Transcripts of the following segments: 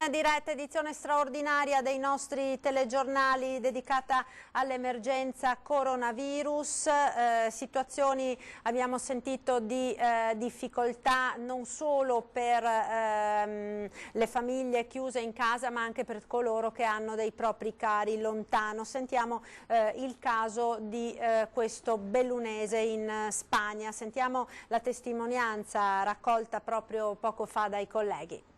Diretta edizione straordinaria dei nostri telegiornali dedicata all'emergenza coronavirus, situazioni abbiamo sentito di difficoltà non solo per le famiglie chiuse in casa ma anche per coloro che hanno dei propri cari lontano. Sentiamo il caso di questo bellunese in Spagna, sentiamo la testimonianza raccolta proprio poco fa dai colleghi.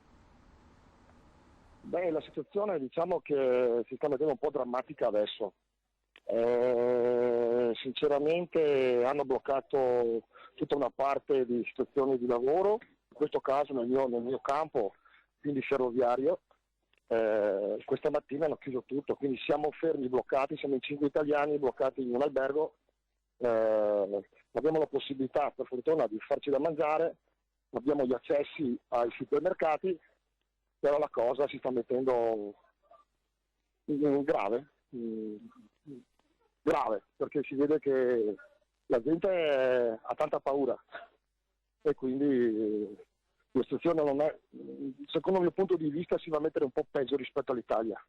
Beh, la situazione diciamo che si sta mettendo un po' drammatica adesso. Sinceramente hanno bloccato tutta una parte di situazioni di lavoro, in questo caso nel mio campo, quindi ferroviario, questa mattina hanno chiuso tutto, quindi siamo fermi, bloccati, siamo in 5 italiani bloccati in un albergo, abbiamo la possibilità per fortuna di farci da mangiare, abbiamo gli accessi ai supermercati, però la cosa si sta mettendo grave, perché si vede che la gente ha tanta paura e quindi la situazione non è, secondo il mio punto di vista, si va a mettere un po' peggio rispetto all'Italia.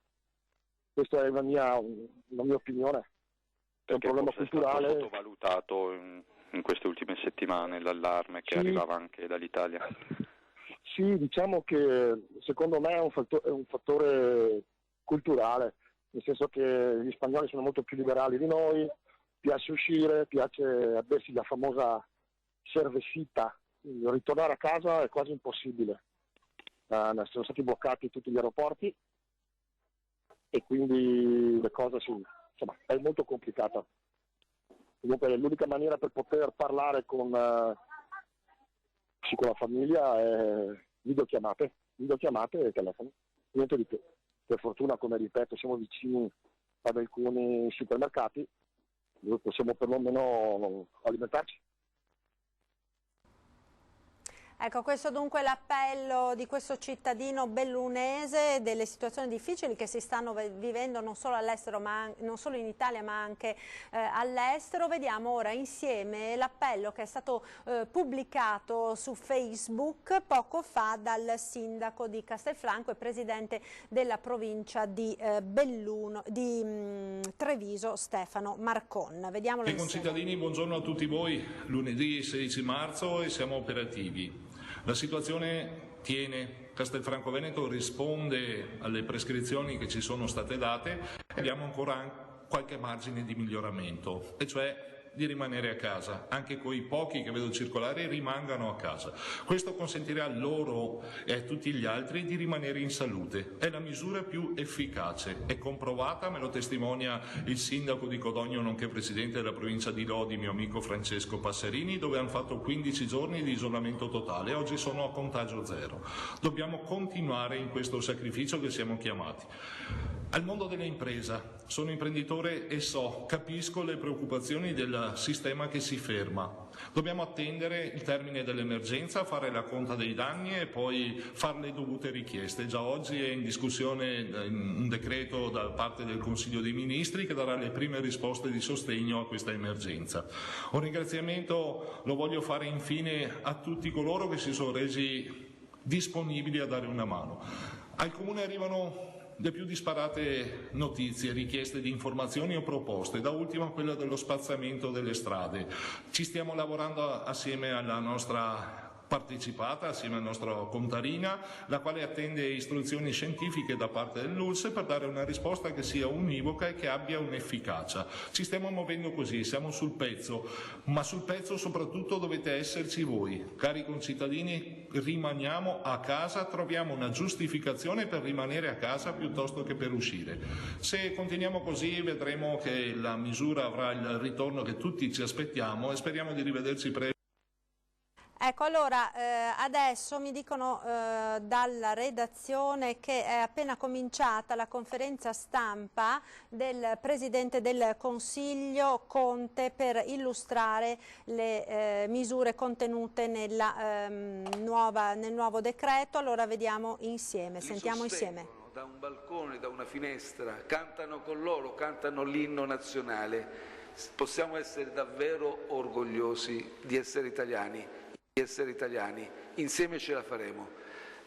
Questa è la mia opinione. È un problema culturale. È stato sottovalutato in queste ultime settimane l'allarme che arrivava anche dall'Italia. Sì, diciamo che secondo me è un fattore culturale, nel senso che gli spagnoli sono molto più liberali di noi, piace uscire, piace bersi la famosa cervecita, ritornare a casa è quasi impossibile. Sono stati bloccati tutti gli aeroporti e quindi le cose insomma, è molto complicata. Comunque l'unica maniera per poter parlare con la famiglia è videochiamate e telefono, niente di più. Per fortuna, come ripeto, siamo vicini ad alcuni supermercati dove possiamo perlomeno alimentarci. Ecco, questo dunque è l'appello di questo cittadino bellunese delle situazioni difficili che si stanno vivendo non solo all'estero, non solo in Italia ma anche all'estero. Vediamo ora insieme l'appello che è stato pubblicato su Facebook poco fa dal sindaco di Castelfranco e presidente della provincia di Treviso, Stefano Marcon. Vediamolo insieme. Concittadini, buongiorno a tutti voi. Lunedì 16 marzo e siamo operativi. La situazione tiene, Castelfranco Veneto risponde alle prescrizioni che ci sono state date e abbiamo ancora qualche margine di miglioramento, e cioè di rimanere a casa. Anche quei pochi che vedo circolare rimangano a casa. Questo consentirà a loro e a tutti gli altri di rimanere in salute. È la misura più efficace, è comprovata, me lo testimonia il sindaco di Codogno nonché presidente della provincia di Lodi, mio amico Francesco Passerini, dove hanno fatto 15 giorni di isolamento totale. Oggi sono a contagio zero. Dobbiamo continuare in questo sacrificio che siamo chiamati. Al mondo dell'impresa, sono imprenditore e capisco le preoccupazioni del sistema che si ferma. Dobbiamo attendere il termine dell'emergenza, fare la conta dei danni e poi fare le dovute richieste. Già oggi è in discussione un decreto da parte del Consiglio dei Ministri che darà le prime risposte di sostegno a questa emergenza. Un ringraziamento lo voglio fare infine a tutti coloro che si sono resi disponibili a dare una mano. Al Comune arrivano le più disparate notizie, richieste di informazioni o proposte, da ultima quella dello spazzamento delle strade. Ci stiamo lavorando assieme alla nostra partecipata, assieme alla nostra contarina, la quale attende istruzioni scientifiche da parte dell'ULSS per dare una risposta che sia univoca e che abbia un'efficacia. Ci stiamo muovendo così, siamo sul pezzo, ma sul pezzo soprattutto dovete esserci voi. Cari concittadini, rimaniamo a casa, troviamo una giustificazione per rimanere a casa piuttosto che per uscire. Se continuiamo così vedremo che la misura avrà il ritorno che tutti ci aspettiamo e speriamo di rivederci presto. Ecco, allora adesso mi dicono dalla redazione che è appena cominciata la conferenza stampa del Presidente del Consiglio Conte per illustrare le misure contenute nel nuovo decreto. Allora vediamo insieme, sentiamo insieme. Da un balcone, da una finestra, cantano con loro, cantano l'inno nazionale. Possiamo essere davvero orgogliosi di essere italiani. Insieme ce la faremo.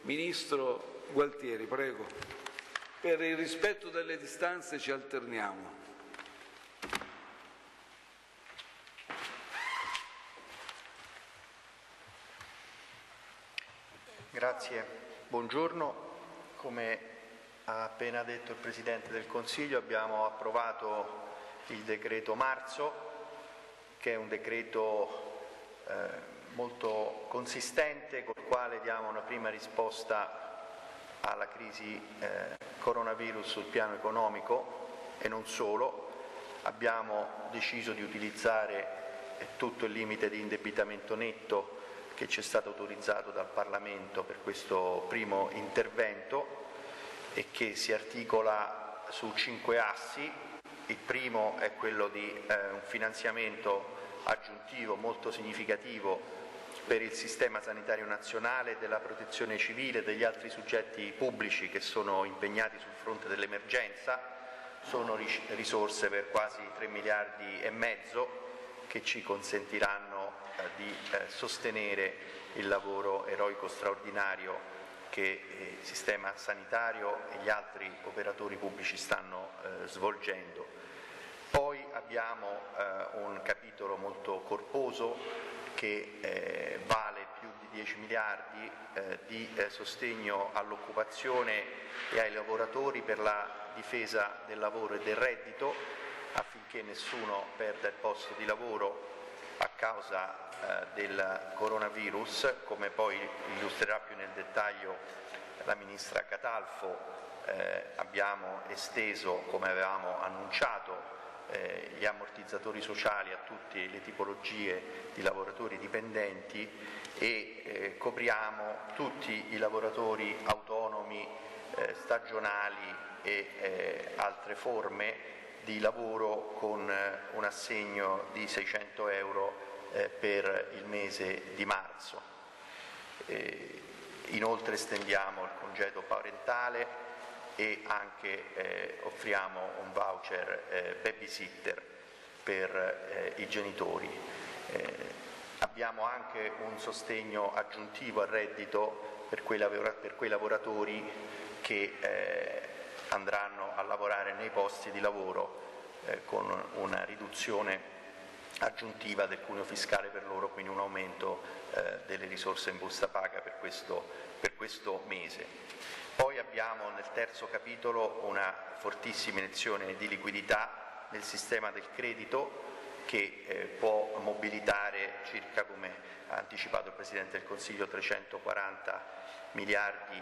Ministro, Gualtieri, prego. Per il rispetto delle distanze ci alterniamo. Grazie, buongiorno. Come ha appena detto il Presidente del Consiglio, abbiamo approvato il decreto marzo, che è un decreto molto consistente, col quale diamo una prima risposta alla crisi coronavirus sul piano economico e non solo. Abbiamo deciso di utilizzare tutto il limite di indebitamento netto che ci è stato autorizzato dal Parlamento per questo primo intervento e che si articola su 5 assi. Il primo è quello di un finanziamento aggiuntivo molto significativo per il sistema sanitario nazionale, della protezione civile e degli altri soggetti pubblici che sono impegnati sul fronte dell'emergenza. Sono risorse per quasi 3 miliardi e mezzo che ci consentiranno di sostenere il lavoro eroico straordinario che il sistema sanitario e gli altri operatori pubblici stanno svolgendo. Poi abbiamo un capitolo molto corposo che vale più di 10 miliardi di sostegno all'occupazione e ai lavoratori per la difesa del lavoro e del reddito, affinché nessuno perda il posto di lavoro a causa del coronavirus, come poi illustrerà più nel dettaglio la Ministra Catalfo. Abbiamo esteso, come avevamo annunciato, gli ammortizzatori sociali a tutte le tipologie di lavoratori dipendenti e copriamo tutti i lavoratori autonomi, stagionali e altre forme di lavoro con un assegno di 600 euro per il mese di marzo. Inoltre estendiamo il congedo parentale e offriamo un voucher babysitter per i genitori. Abbiamo anche un sostegno aggiuntivo al reddito per quei lavoratori che andranno a lavorare nei posti di lavoro con una riduzione aggiuntiva del cuneo fiscale per loro, quindi un aumento delle risorse in busta paga per questo mese. Poi abbiamo nel terzo capitolo una fortissima iniezione di liquidità nel sistema del credito che può mobilitare circa, come ha anticipato il Presidente del Consiglio, 340 miliardi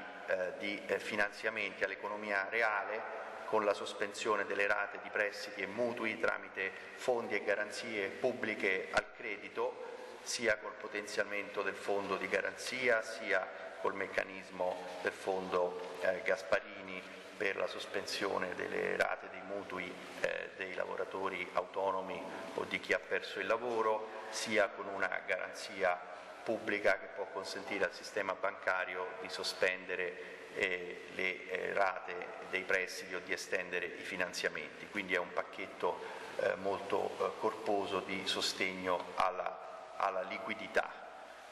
di finanziamenti all'economia reale, con la sospensione delle rate di prestiti e mutui tramite fondi e garanzie pubbliche al credito, sia col potenziamento del fondo di garanzia, sia col meccanismo del fondo Gasparini per la sospensione delle rate dei mutui dei lavoratori autonomi o di chi ha perso il lavoro, sia con una garanzia pubblica che può consentire al sistema bancario di sospendere le rate dei prestiti o di estendere i finanziamenti. Quindi è un pacchetto molto corposo di sostegno alla liquidità.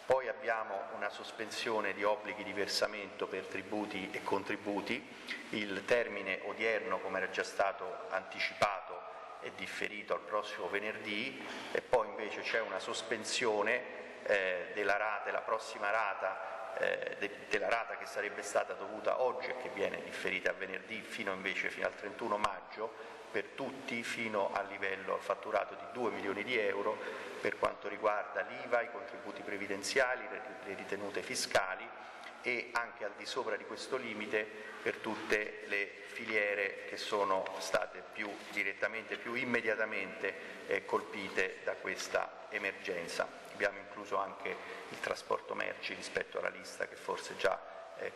Poi abbiamo una sospensione di obblighi di versamento per tributi e contributi. Il termine odierno, come era già stato anticipato, è differito al prossimo venerdì, e poi invece c'è una sospensione della rata, la prossima rata della rata che sarebbe stata dovuta oggi e che viene differita a venerdì fino al 31 maggio per tutti, fino al livello, al fatturato di 2 milioni di euro, per quanto riguarda l'IVA, i contributi previdenziali, le ritenute fiscali, e anche al di sopra di questo limite per tutte le filiere che sono state più immediatamente colpite da questa emergenza. Abbiamo incluso anche il trasporto merci rispetto alla lista che forse già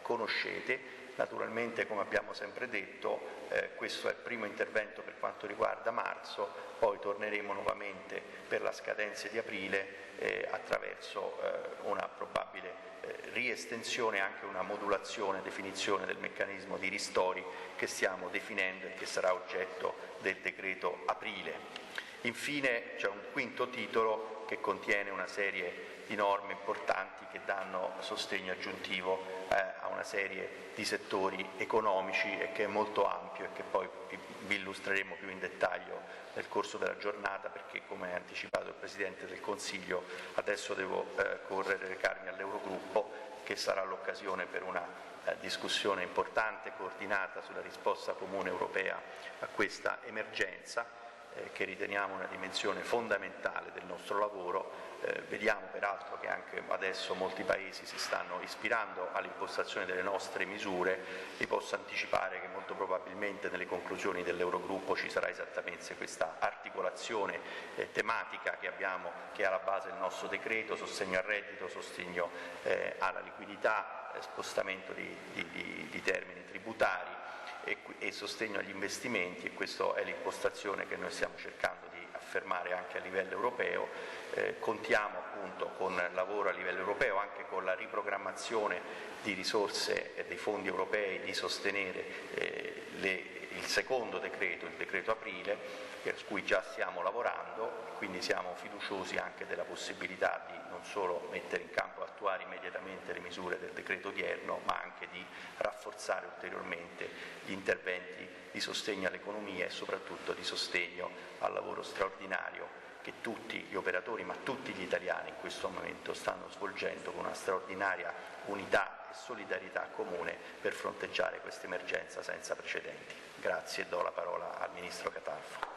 conoscete. Naturalmente, come abbiamo sempre detto, questo è il primo intervento per quanto riguarda marzo, poi torneremo nuovamente per la scadenza di aprile attraverso una probabile riestensione e anche una modulazione, definizione del meccanismo di ristori che stiamo definendo e che sarà oggetto del decreto aprile. Infine c'è un quinto titolo che contiene una serie di norme importanti che danno sostegno aggiuntivo a una serie di settori economici e che è molto ampio e che poi vi illustreremo più in dettaglio nel corso della giornata, perché, come ha anticipato il Presidente del Consiglio, adesso devo correre e recarmi all'Eurogruppo, che sarà l'occasione per una discussione importante, coordinata sulla risposta comune europea a questa emergenza, che riteniamo una dimensione fondamentale del nostro lavoro. Vediamo peraltro che anche adesso molti Paesi si stanno ispirando all'impostazione delle nostre misure. Vi posso anticipare che molto probabilmente nelle conclusioni dell'Eurogruppo ci sarà esattamente questa articolazione tematica che è alla base del nostro decreto: sostegno al reddito, sostegno alla liquidità, spostamento di termini tributari e sostegno agli investimenti, e questa è l'impostazione che noi stiamo cercando di affermare anche a livello europeo. Contiamo appunto con lavoro a livello europeo, anche con la riprogrammazione di risorse dei fondi europei, di sostenere il secondo decreto, il decreto aprile, per cui già stiamo lavorando, quindi siamo fiduciosi anche della possibilità di non solo mettere in campo e attuare immediatamente le misure del decreto odierno, ma anche di rafforzare ulteriormente gli interventi di sostegno all'economia e soprattutto di sostegno al lavoro straordinario che tutti gli operatori, ma tutti gli italiani in questo momento stanno svolgendo con una straordinaria unità e solidarietà comune per fronteggiare questa emergenza senza precedenti. Grazie e do la parola al Ministro Catalfo.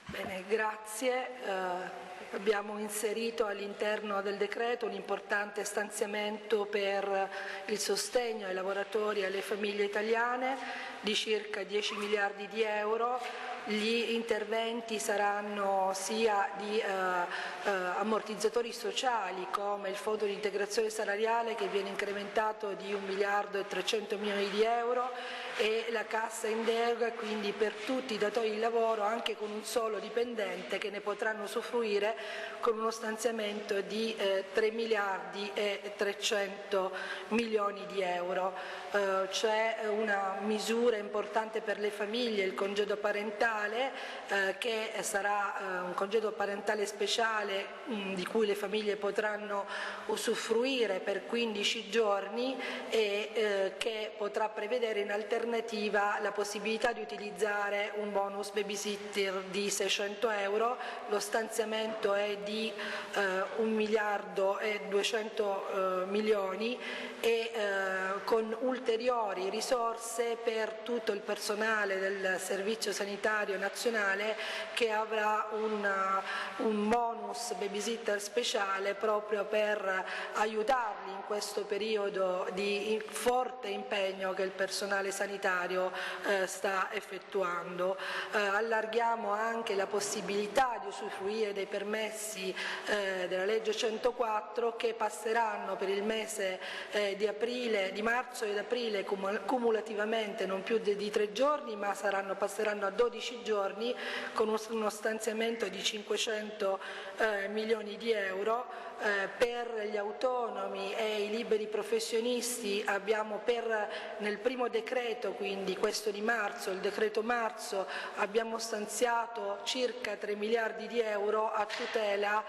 Bene, grazie. Abbiamo inserito all'interno del decreto un importante stanziamento per il sostegno ai lavoratori e alle famiglie italiane di circa 10 miliardi di euro. Gli interventi saranno sia di ammortizzatori sociali, come il fondo di integrazione salariale che viene incrementato di 1 miliardo e 300 milioni di euro, e la cassa in deroga, quindi per tutti i datori di lavoro anche con un solo dipendente, che ne potranno usufruire con uno stanziamento di 3 miliardi e 300 milioni di euro. C'è una misura importante per le famiglie, il congedo parentale, che sarà un congedo parentale speciale di cui le famiglie potranno usufruire per 15 giorni e che potrà prevedere in alternativa la possibilità di utilizzare un bonus babysitter di 600 euro. Lo stanziamento è di 1 miliardo e 200 milioni e con ulteriori risorse per tutto il personale del Servizio Sanitario Nazionale, che avrà un bonus babysitter speciale proprio per aiutarli in questo periodo di forte impegno che il personale sanitario sta effettuando. Allarghiamo anche la possibilità di usufruire dei permessi della legge 104, che passeranno per il mese di marzo ed aprile cumulativamente non più di 3 giorni, ma passeranno a 12 giorni con uno stanziamento di 500 milioni di euro. Per gli autonomi e i liberi professionisti abbiamo nel primo decreto, quindi questo di marzo, il decreto marzo, abbiamo stanziato circa 3 miliardi di euro a tutela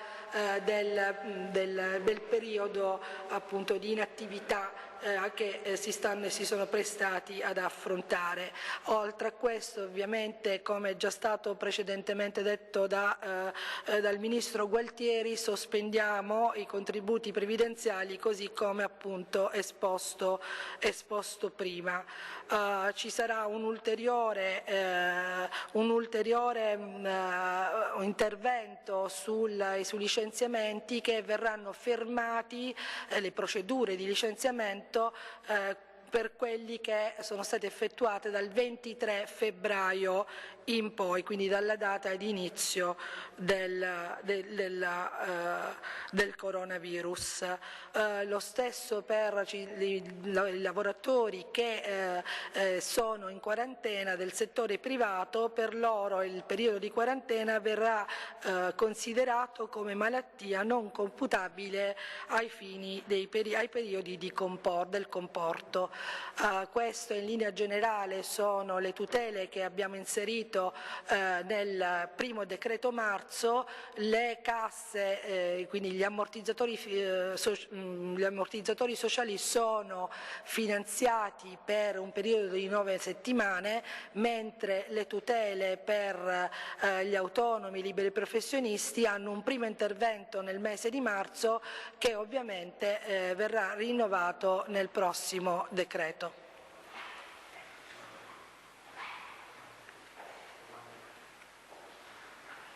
del periodo appunto di inattività che si sono prestati ad affrontare. Oltre a questo, ovviamente, come è già stato precedentemente detto dal Ministro Gualtieri, sospendiamo i contributi previdenziali così come appunto esposto prima. Ci sarà un ulteriore intervento sui licenziamenti, che verranno fermati le procedure di licenziamento per quelli che sono stati effettuati dal 23 febbraio in poi, quindi dalla data di inizio del coronavirus. Lo stesso per i lavoratori che sono in quarantena del settore privato, per loro il periodo di quarantena verrà considerato come malattia non computabile ai fini ai periodi del comporto. Questo in linea generale sono le tutele che abbiamo inserito nel primo decreto marzo. Le casse, quindi gli ammortizzatori sociali sono finanziati per un periodo di 9 settimane, mentre le tutele per gli autonomi, i liberi professionisti hanno un primo intervento nel mese di marzo che ovviamente verrà rinnovato nel prossimo decreto.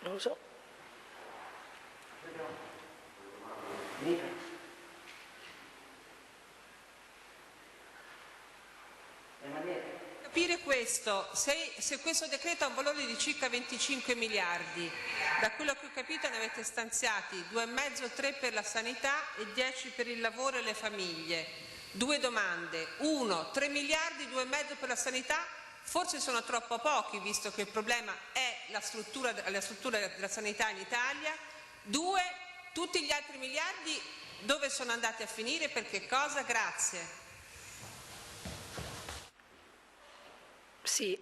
Non lo so. Capire questo, se questo decreto ha un valore di circa 25 miliardi, da quello che ho capito ne avete stanziati 2,5-3 per la sanità e 10 per il lavoro e le famiglie. Due domande: 1, 3 miliardi, 2,5 per la sanità, forse sono troppo pochi visto che il problema è la struttura della sanità in Italia. 2, tutti gli altri miliardi dove sono andati a finire, per che cosa? Grazie. Sì,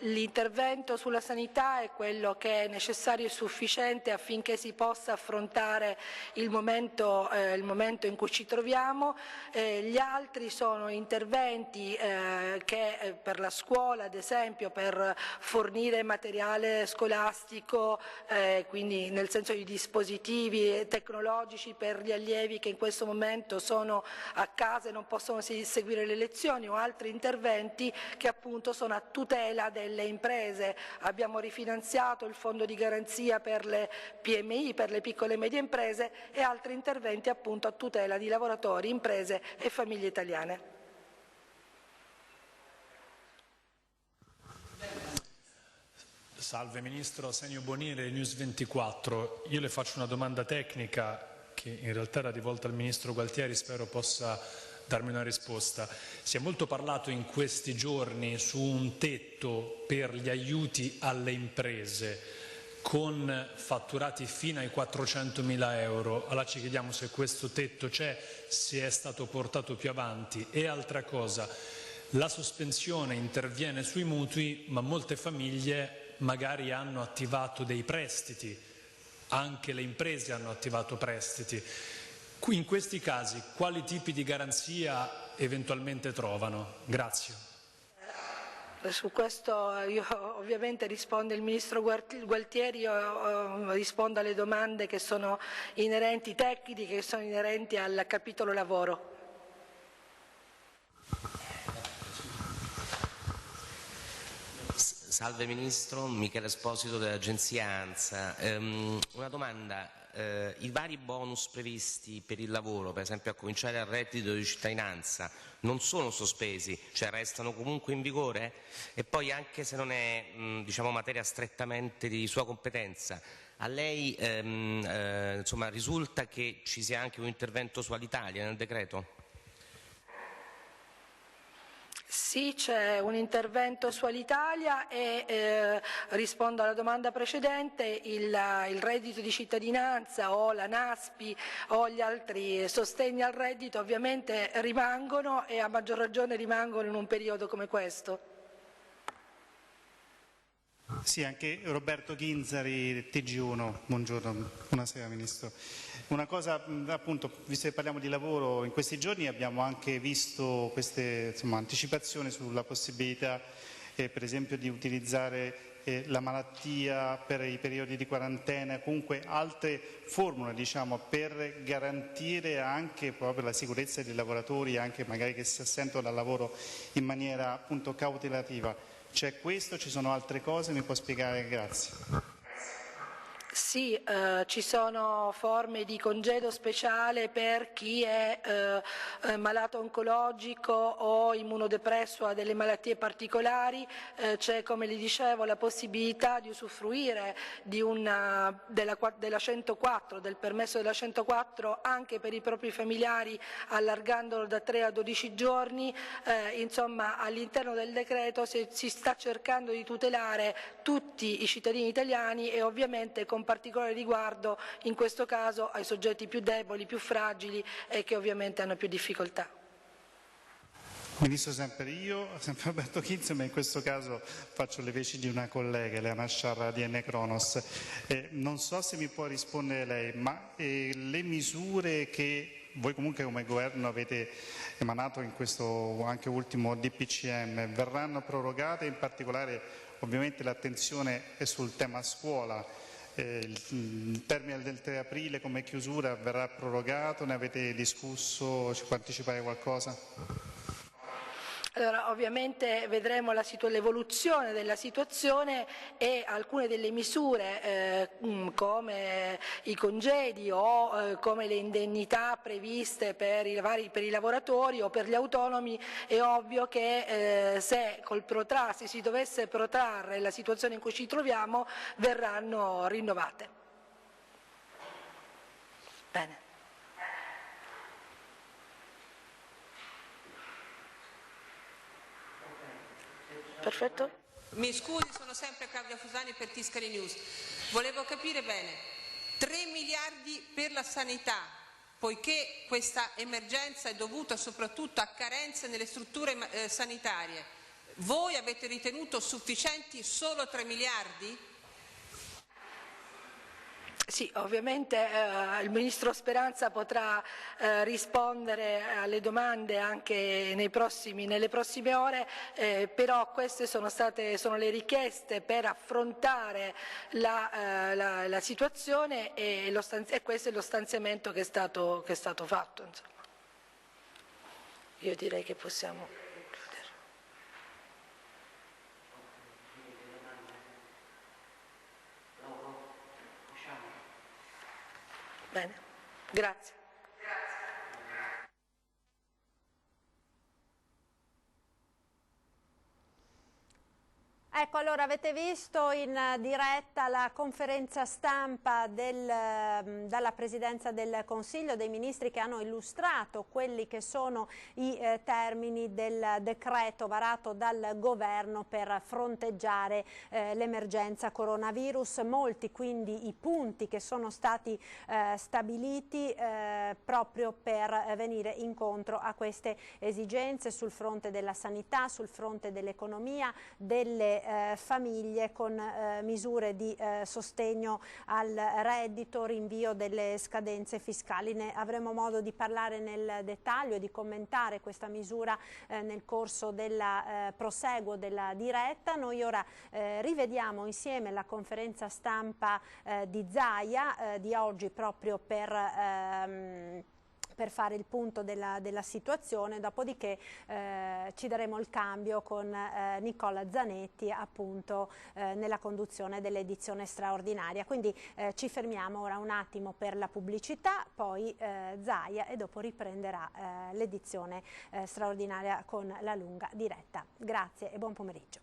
l'intervento sulla sanità è quello che è necessario e sufficiente affinché si possa affrontare il momento in cui ci troviamo. Gli altri sono interventi che per la scuola, ad esempio, per fornire materiale scolastico, quindi nel senso di dispositivi tecnologici per gli allievi che in questo momento sono a casa e non possono seguire le lezioni, o altri interventi che appunto sono a tutela delle imprese. Abbiamo rifinanziato il fondo di garanzia per le PMI, per le piccole e medie imprese, e altri interventi appunto a tutela di lavoratori, imprese e famiglie italiane. Salve Ministro, Senio Bonire, News 24. Io le faccio una domanda tecnica che in realtà era rivolta al Ministro Gualtieri, spero possa darmi una risposta. Si è molto parlato in questi giorni su un tetto per gli aiuti alle imprese con fatturati fino ai 400.000 euro. Allora ci chiediamo se questo tetto c'è, se è stato portato più avanti. E altra cosa, la sospensione interviene sui mutui, ma molte famiglie magari hanno attivato dei prestiti, anche le imprese hanno attivato prestiti. Qui in questi casi quali tipi di garanzia eventualmente trovano? Grazie. Su questo io ovviamente risponde il Ministro Gualtieri, io rispondo alle domande che sono inerenti, tecniche, che sono inerenti al capitolo lavoro. Salve Ministro, Michele Esposito dell'Agenzia ANSA. Una domanda. I vari bonus previsti per il lavoro, per esempio a cominciare dal reddito di cittadinanza, non sono sospesi, cioè restano comunque in vigore? E poi, anche se non è materia strettamente di sua competenza, a lei risulta che ci sia anche un intervento su Alitalia nel decreto? Sì, c'è un intervento su Alitalia e rispondo alla domanda precedente, il reddito di cittadinanza o la NASPI o gli altri sostegni al reddito ovviamente rimangono, e a maggior ragione rimangono in un periodo come questo. Sì, anche Roberto Ghinzari, TG1, buongiorno, buonasera Ministro. Una cosa, appunto, visto che parliamo di lavoro, in questi giorni abbiamo anche visto queste anticipazioni sulla possibilità, per esempio, di utilizzare la malattia per i periodi di quarantena, comunque altre formule, per garantire anche proprio la sicurezza dei lavoratori, anche magari che si assentono dal lavoro in maniera appunto cautelativa. C'è questo, ci sono altre cose, mi può spiegare? Grazie. Sì, ci sono forme di congedo speciale per chi è malato oncologico o immunodepresso, ha delle malattie particolari, c'è, come le dicevo, la possibilità di usufruire di della 104, del permesso della 104 anche per i propri familiari, allargandolo da 3 a 12 giorni, insomma all'interno del decreto si sta cercando di tutelare tutti i cittadini italiani e ovviamente con particolare riguardo in questo caso ai soggetti più deboli, più fragili e che ovviamente hanno più difficoltà. Ministro, sempre io, sempre Roberto Kinzer, ma in questo caso faccio le veci di una collega, Eleana Sciarra di N Cronos. Non so se mi può rispondere lei, ma le misure che voi comunque come governo avete emanato in questo anche ultimo DPCM verranno prorogate? In particolare ovviamente l'attenzione è sul tema scuola. Il termine del 3 aprile come chiusura verrà prorogato? Ne avete discusso? Ci può anticipare qualcosa? Allora, ovviamente vedremo l'evoluzione della situazione e alcune delle misure come i congedi o come le indennità previste per i lavoratori o per gli autonomi, è ovvio che se si dovesse protrarre la situazione in cui ci troviamo verranno rinnovate. Bene. Perfetto. Mi scusi, sono sempre Claudia Fusani per Tiscali News. Volevo capire bene, 3 miliardi per la sanità, poiché questa emergenza è dovuta soprattutto a carenze nelle strutture sanitarie, voi avete ritenuto sufficienti solo 3 miliardi? Sì, ovviamente il Ministro Speranza potrà rispondere alle domande anche nelle prossime ore, però queste sono le richieste per affrontare la situazione e questo è lo stanziamento che è stato fatto. Insomma. Io direi che possiamo... Bene, grazie. Ecco, allora avete visto in diretta la conferenza stampa dalla Presidenza del Consiglio dei Ministri che hanno illustrato quelli che sono i termini del decreto varato dal Governo per fronteggiare l'emergenza coronavirus. Molti quindi i punti che sono stati stabiliti proprio per venire incontro a queste esigenze sul fronte della sanità, sul fronte dell'economia, delle famiglie con misure di sostegno al reddito, rinvio delle scadenze fiscali. Ne avremo modo di parlare nel dettaglio e di commentare questa misura nel corso del proseguo della diretta. Noi ora rivediamo insieme la conferenza stampa di Zaia di oggi proprio per fare il punto della situazione, dopodiché ci daremo il cambio con Nicola Zanetti appunto nella conduzione dell'edizione straordinaria. Quindi ci fermiamo ora un attimo per la pubblicità, poi Zaia e dopo riprenderà l'edizione straordinaria con la lunga diretta. Grazie e buon pomeriggio.